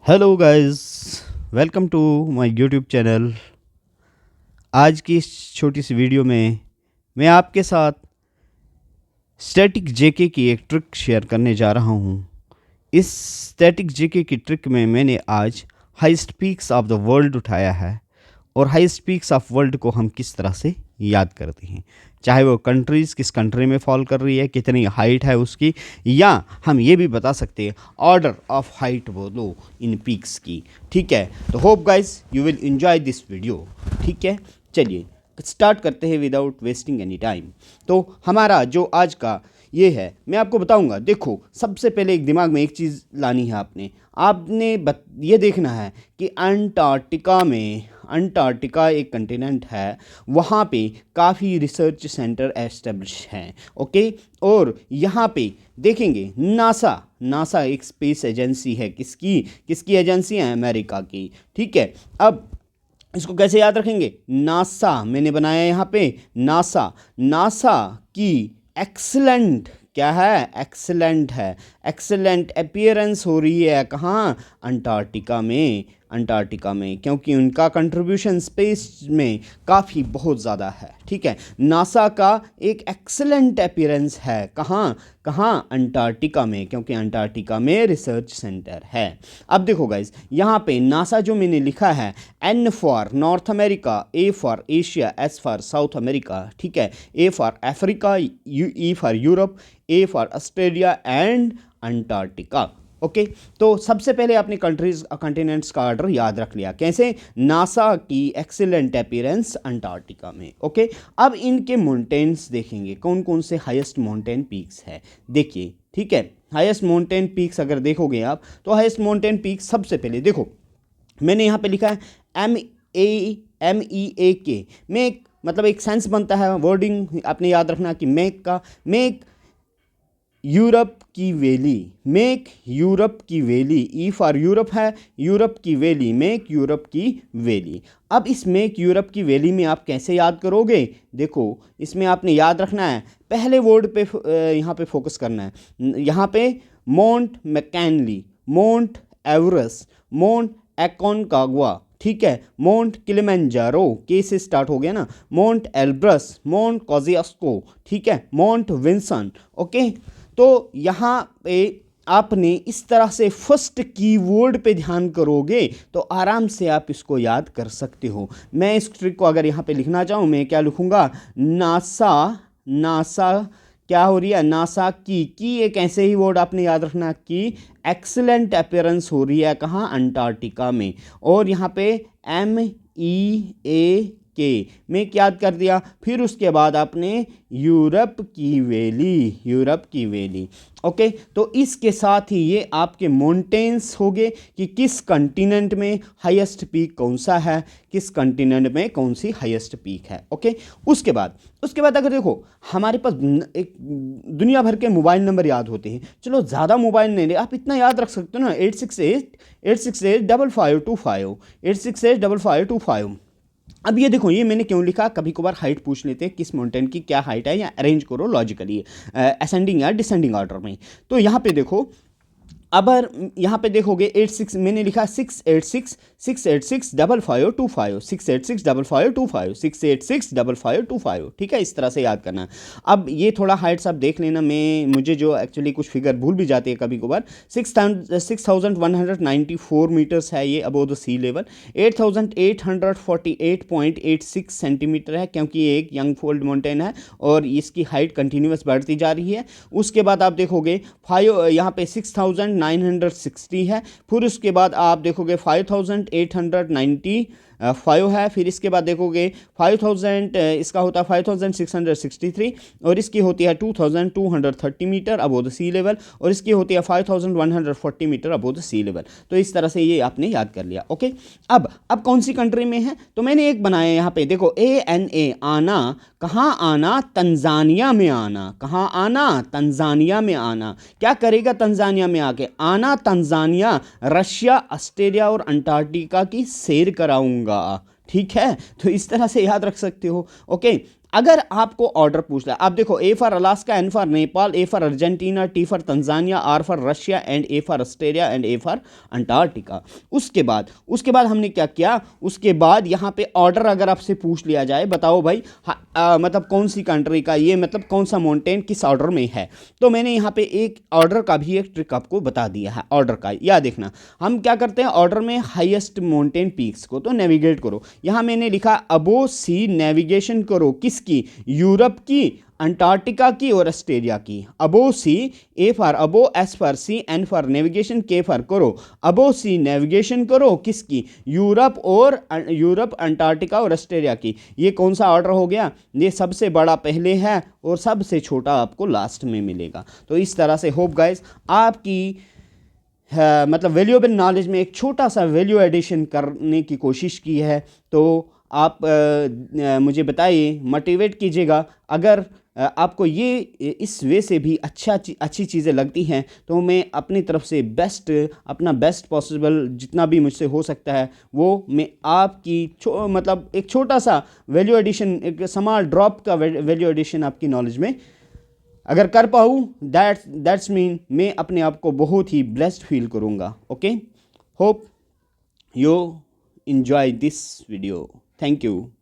Hello guys, welcome to my YouTube channel. आज की इस छोटी सी वीडियो में मैं आपके साथ स्टैटिक जेके की एक ट्रिक शेयर करने जा रहा हूँ। इस स्टैटिक जेके की ट्रिक में मैंने आज highest peaks of the world उठाया है और हाईएस्ट पीक्स ऑफ वर्ल्ड को हम किस तरह से याद करते हैं, चाहे वो कंट्रीज़ किस कंट्री में फॉल कर रही है, कितनी हाइट है उसकी, या हम ये भी बता सकते हैं ऑर्डर ऑफ हाइट बोलो इन पीक्स की। ठीक है, तो hope guys you will enjoy this video. ठीक है, चलिए स्टार्ट करते हैं विदाउट वेस्टिंग एनी टाइम। तो हमारा जो आज का ये है, मैं आपको बताऊंगा। देखो, सबसे पहले एक दिमाग में एक चीज़ लानी है आपने आपने ये देखना है कि अंटार्कटिका एक कंटिनेंट है, वहाँ पे काफ़ी रिसर्च सेंटर एस्टेब्लिश हैं। ओके, और यहाँ पे देखेंगे नासा एक स्पेस एजेंसी है। किसकी एजेंसी है? अमेरिका की। ठीक है, अब इसको कैसे याद रखेंगे? नासा मैंने बनाया यहाँ पे नासा की एक्सलेंट क्या है? एक्सलेंट है। एक्सलेंट अपीयरेंस हो रही है कहाँ? अंटार्कटिका में, क्योंकि उनका कंट्रीब्यूशन स्पेस में काफ़ी बहुत ज़्यादा है। ठीक है, नासा का एक एक्सलेंट अपीयरेंस है कहाँ अंटार्कटिका में, क्योंकि अंटार्कटिका में रिसर्च सेंटर है। अब देखो गाइज, यहाँ पे नासा जो मैंने लिखा है, N for north America, A for Asia, S for south America. ठीक है, A for Africa, E for Europe, A for Australia and Antarctica. Okay, तो सबसे पहले आपने कंट्रीज कॉन्टिनेंट्स का ऑर्डर याद रख लिया। कैसे? नासा की एक्सीलेंट अपीयरेंस अंटार्कटिका में। ओके, अब इनके माउंटेन्स देखेंगे, कौन कौन से हाईएस्ट माउंटेन पीक्स है। देखिए, ठीक है, हाईएस्ट माउंटेन पीक्स अगर देखोगे आप, तो हाईएस्ट माउंटेन पीक्स सबसे पहले देखो, मैंने यहाँ पे लिखा है MEAK। मेक मतलब एक सेंस बनता है, वर्डिंग आपने याद रखना कि मेक यूरोप की वैली, मेक यूरोप की वैली। ई फॉर यूरोप है, यूरोप की वैली, मेक यूरोप की वैली। अब इस मेक यूरोप की वैली में आप कैसे याद करोगे? देखो, इसमें आपने याद रखना है, पहले वर्ड पे यहाँ पे फोकस करना है। यहाँ पे mount मैककिनली, mount Everest, mount Aconcagua, ठीक है, माउंट किलिमंजारो, के से स्टार्ट हो गया ना, माउंट एल्ब्रस, माउंट कोजियास्को, ठीक है, माउंट विंसन। ओके, तो यहाँ पे आपने इस तरह से फर्स्ट कीवर्ड पे ध्यान करोगे तो आराम से आप इसको याद कर सकते हो। मैं इस ट्रिक को अगर यहाँ पे लिखना चाहूँ, मैं क्या लिखूँगा? नासा क्या हो रही है? नासा की एक ऐसे ही वर्ड आपने याद रखना कि एक्सीलेंट अपीयरेंस हो रही है कहाँ? अंटार्कटिका में। और यहाँ पे MEAK में याद कर दिया। फिर उसके बाद आपने यूरोप की वैली। ओके, तो इसके साथ ही ये आपके माउंटेन्स हो गए कि किस कंटिनेंट में हाईएस्ट पीक कौन सा है, किस कंटिनेंट में कौन सी हाईएस्ट पीक है। ओके, उसके बाद अगर देखो, हमारे पास एक दुनिया भर के मोबाइल नंबर याद होते हैं। चलो, ज़्यादा मोबाइल नहीं, आप इतना याद रख सकते हो ना, 8685525, 8685525। अब ये देखो, ये मैंने क्यों लिखा? कभी कभार हाइट पूछ लेते हैं, किस माउंटेन की क्या हाइट है, या अरेंज करो लॉजिकली असेंडिंग या डिसेंडिंग ऑर्डर में। तो यहाँ पे देखो, अब यहाँ पे देखोगे 86 मैंने लिखा, 6865525, 6865525, ठीक है, इस तरह से याद करना। अब ये थोड़ा हाइट्स आप देख लेना, मुझे जो एक्चुअली कुछ फिगर भूल भी जाती है कभी कभार। 6194 मीटर्स है ये above the sea level. 8848.86 centimeter है, क्योंकि ये एक यंग फोल्ड माउंटेन है और इसकी हाइट कंटिन्यूस बढ़ती जा रही है। उसके बाद आप देखोगे यहाँ पे 6960 है। फिर उसके बाद आप देखोगे 5895 है। फिर इसके बाद देखोगे 5000 इसका होता है 5663, और इसकी होती है 2230 meter above the sea level, और इसकी होती है 5140 meter above the sea level. तो इस तरह से ये आपने याद कर लिया। ओके, अब कौन सी कंट्री में है? तो मैंने एक बनाया यहाँ पे, देखो, ANA, आना। कहाँ आना? तंजानिया में आना। कहाँ आना? तंजानिया में आना। क्या करेगा तंजानिया में आके? आना तंजानिया, रशिया, ऑस्ट्रेलिया और अंटार्कटिका की सैर कराऊंगा। ठीक है, तो इस तरह से याद रख सकते हो। ओके, अगर आपको ऑर्डर पूछ लिया, आप देखो A for Alaska, N for Nepal, A for Argentina, T for Tanzania, R for Russia and A for Australia and A for Antarctica. उसके बाद हमने क्या किया, उसके बाद यहाँ पे ऑर्डर अगर आपसे पूछ लिया जाए, बताओ भाई मतलब कौन सी कंट्री का ये, मतलब कौन सा माउंटेन किस ऑर्डर में है, तो मैंने यहाँ पे एक ऑर्डर का भी एक ट्रिक आपको बता दिया है। ऑर्डर का याद देखना, हम क्या करते हैं ऑर्डर में, हाईएस्ट माउंटेन पीक्स को तो नेविगेट करो। यहाँ मैंने लिखा अबो सी नेविगेशन करो, किसकी, यूरोप की, अंटार्कटिका की और ऑस्ट्रेलिया की। अबो सी, ए फॉर अबो, एस फॉर सी, N for navigation, K for करो। अबो सी नेविगेशन करो किसकी, यूरोप और यूरोप, अंटार्कटिका और ऑस्ट्रेलिया की। ये कौन सा ऑर्डर हो गया, ये सबसे बड़ा पहले है और सबसे छोटा आपको लास्ट में मिलेगा। तो इस तरह से होप गाइस आपकी मतलब वैल्यूएबल नॉलेज में एक छोटा सा वैल्यू एडिशन करने की कोशिश की है। तो आप मुझे बताइए, मोटिवेट कीजिएगा। अगर आपको ये इस वे से भी अच्छी चीज़ें लगती हैं तो मैं अपनी तरफ से अपना बेस्ट पॉसिबल जितना भी मुझसे हो सकता है वो मैं आपकी मतलब एक छोटा सा वैल्यू एडिशन, एक स्मॉल ड्रॉप का वैल्यू एडिशन आपकी नॉलेज में अगर कर पाऊँ, दैट्स मीन मैं अपने आप को बहुत ही ब्लेस्ड फील करूँगा। Okay, hope you enjoy this video. Thank you.